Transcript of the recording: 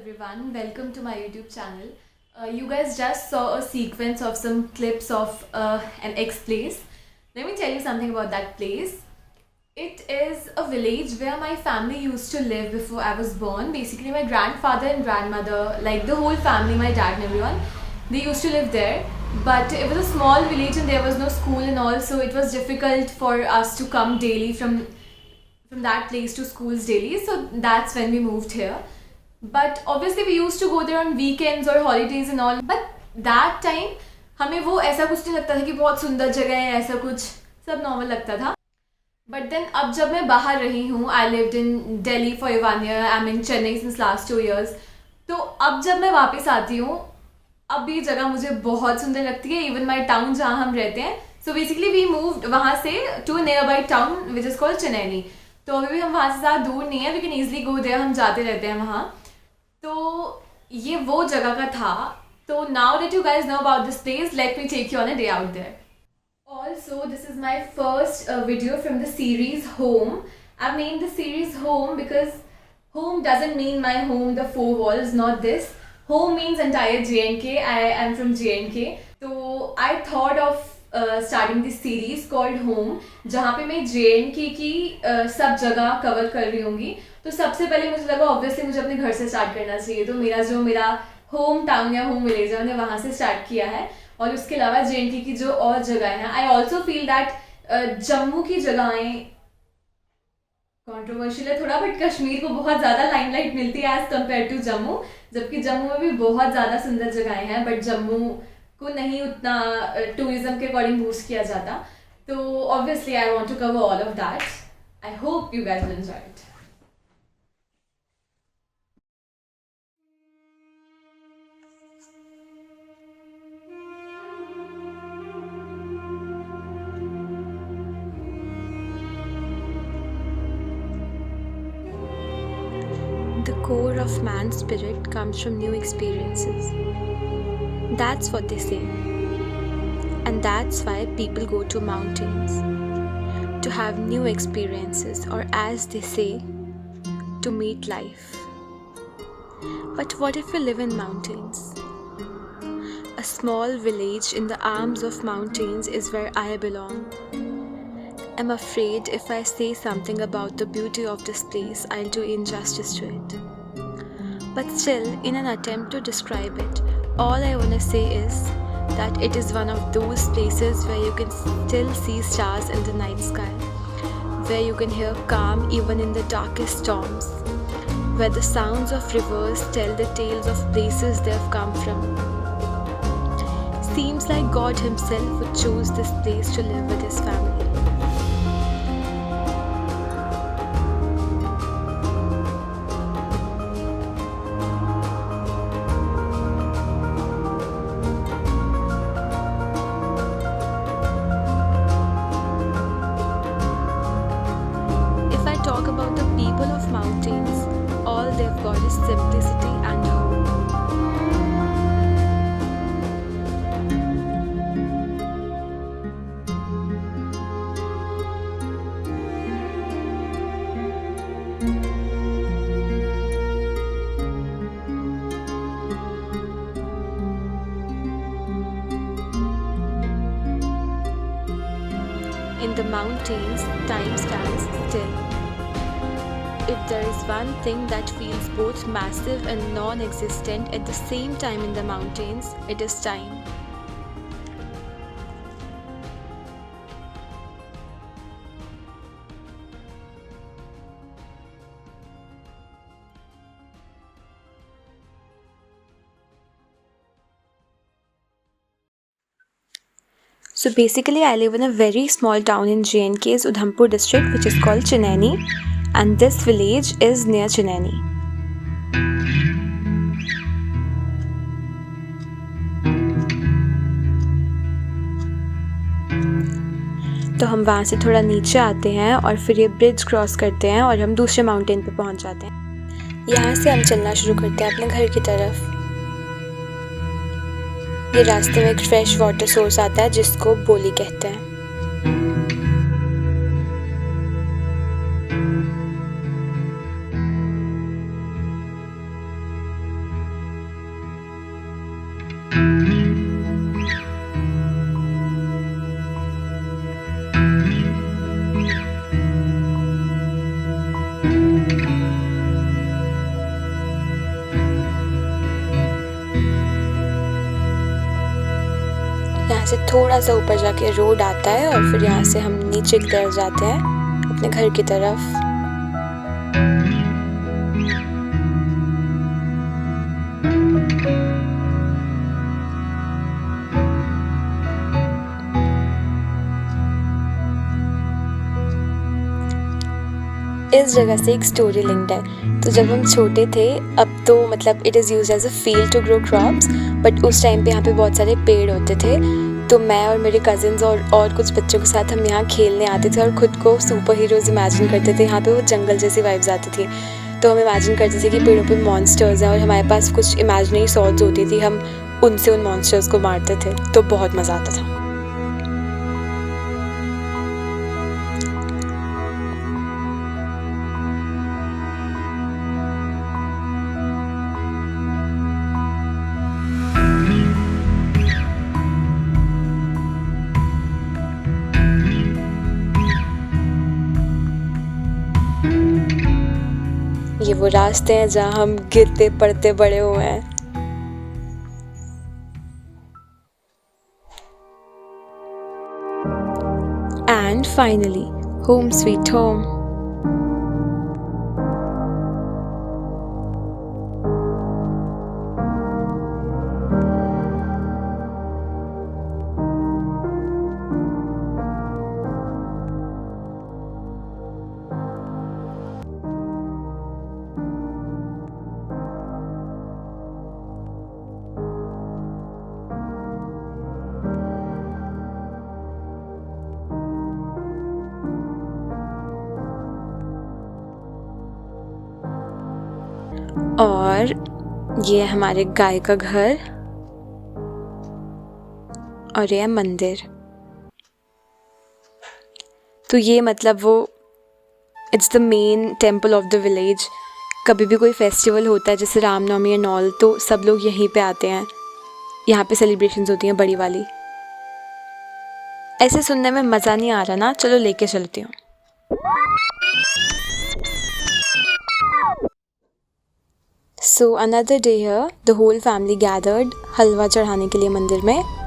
everyone, welcome to my YouTube channel. You guys just saw a sequence of some clips of an X place. Let me tell you something about that place. It is a village where my family used to live before I was born. Basically, my grandfather and grandmother, like the whole family, my dad and everyone, they used to live there. But it was a small village and there was no school and all, so it was difficult for us to come daily from that place to schools daily. So that's when we moved here. But obviously we used to go there on weekends or holidays and all. But that time हमें वो ऐसा कुछ नहीं लगता था कि बहुत सुंदर जगह है, ऐसा कुछ सब नॉर्मल लगता था. बट देन अब जब मैं बाहर रही हूँ, I lived in Delhi for 1 year, I am in Chennai since last 2 years. तो अब जब मैं वापस आती हूँ, अब ये जगह मुझे बहुत सुंदर लगती है. इवन माई टाउन जहाँ हम रहते हैं, सो बेसिकली वी मूव्ड वहाँ से to nearby town which is called Chennai. तो अभी भी हम वहाँ से ज़्यादा दूर नहीं है, we can easily go there, हम जाते रहते हैं वहाँ. तो ये वो जगह का था. तो now that you guys know about this place, let me take you on a day out there. Also, this is my first video from the series Home. I've named the series Home because home doesn't mean my home, the four walls, not this. Home means entire JNK. I am from JNK. So I thought of starting this series called Home, जहाँ पे मैं JNK की सब जगह cover कर रही होंगी. तो सबसे पहले मुझे लगा ऑब्वियसली मुझे अपने घर से स्टार्ट करना चाहिए. तो मेरा होम टाउन या होम विलेज है, मैंने वहाँ से स्टार्ट किया है. और उसके अलावा JNK की जो और जगह हैं, I also feel that Jammu की जगहें कॉन्ट्रोवर्शियल है थोड़ा, बट कश्मीर को बहुत ज़्यादा लाइमलाइट मिलती है एज कम्पेयर टू जम्मू. जबकि जम्मू में भी बहुत ज़्यादा सुंदर जगहें हैं, बट जम्मू को नहीं उतना टूरिज्म के अकॉर्डिंग बूस्ट किया जाता. तो obviously I want to cover all of that. I hope you guys will enjoy it. The core of man's spirit comes from new experiences. That's what they say. And that's why people go to mountains. To have new experiences, or as they say, to meet life. But what if we live in mountains? A small village in the arms of mountains is where I belong. I'm afraid if I say something about the beauty of this place, I'll do injustice to it. But still, in an attempt to describe it, all I want to say is that it is one of those places where you can still see stars in the night sky, where you can hear calm even in the darkest storms, where the sounds of rivers tell the tales of places they've come from. Seems like God himself would choose this place to live with his family. If I talk about the people of mountains, all they've got is simplicity and hope. In the mountains, time stands still. If there is one thing that feels both massive and non-existent at the same time in the mountains, it is time. So basically, I live in a very small town in JNK's Udhampur district, which is called Chennai, and this village is near Chennai. तो हम वहाँ से थोड़ा नीचे आते हैं और फिर ये ब्रिज क्रॉस करते हैं और हम दूसरे माउंटेन पे पहुँच जाते हैं. यहाँ से हम चलना शुरू करते हैं अपने घर की तरफ. ये रास्ते में एक फ्रेश वाटर सोर्स आता है जिसको बोली कहते हैं. यहाँ से थोड़ा सा ऊपर जाके रोड आता है और फिर यहाँ से हम नीचे की तरफ जाते हैं अपने घर की तरफ। इस जगह से एक स्टोरी लिंक्ड है। तो जब हम छोटे थे, अब तो मतलब it is use as a field to grow crops, but उस टाइम पे यहाँ पे बहुत सारे पेड़ होते थे। तो मैं और मेरे कज़िन्स और कुछ बच्चों के साथ हम यहाँ खेलने आते थे और ख़ुद को सुपर हीरोज़ इमेजिन करते थे। यहाँ पे वो जंगल जैसी वाइब्स आती थी, तो हम इमेजिन करते थे कि पेड़ों पे मॉन्स्टर्स हैं और हमारे पास कुछ इमेजिनरी स्वॉर्ड्स होती थी, हम उनसे उन मॉन्स्टर्स को मारते थे, तो बहुत मज़ा आता था। ये वो रास्ते हैं जहाँ हम गिरते पड़ते बड़े हुए हैं। And finally, home sweet home. और ये हमारे गाय का घर और ये मंदिर। तो ये मतलब वो it's the main temple of the village. कभी भी कोई फेस्टिवल होता है जैसे रामनवमी एंड ऑल, तो सब लोग यहीं पे आते हैं। यहाँ पे सेलिब्रेशंस होती हैं बड़ी वाली। ऐसे सुनने में मज़ा नहीं आ रहा ना, चलो लेके चलती हूँ। So another day here, the whole family gathered हलवा चढ़ाने के लिए मंदिर में।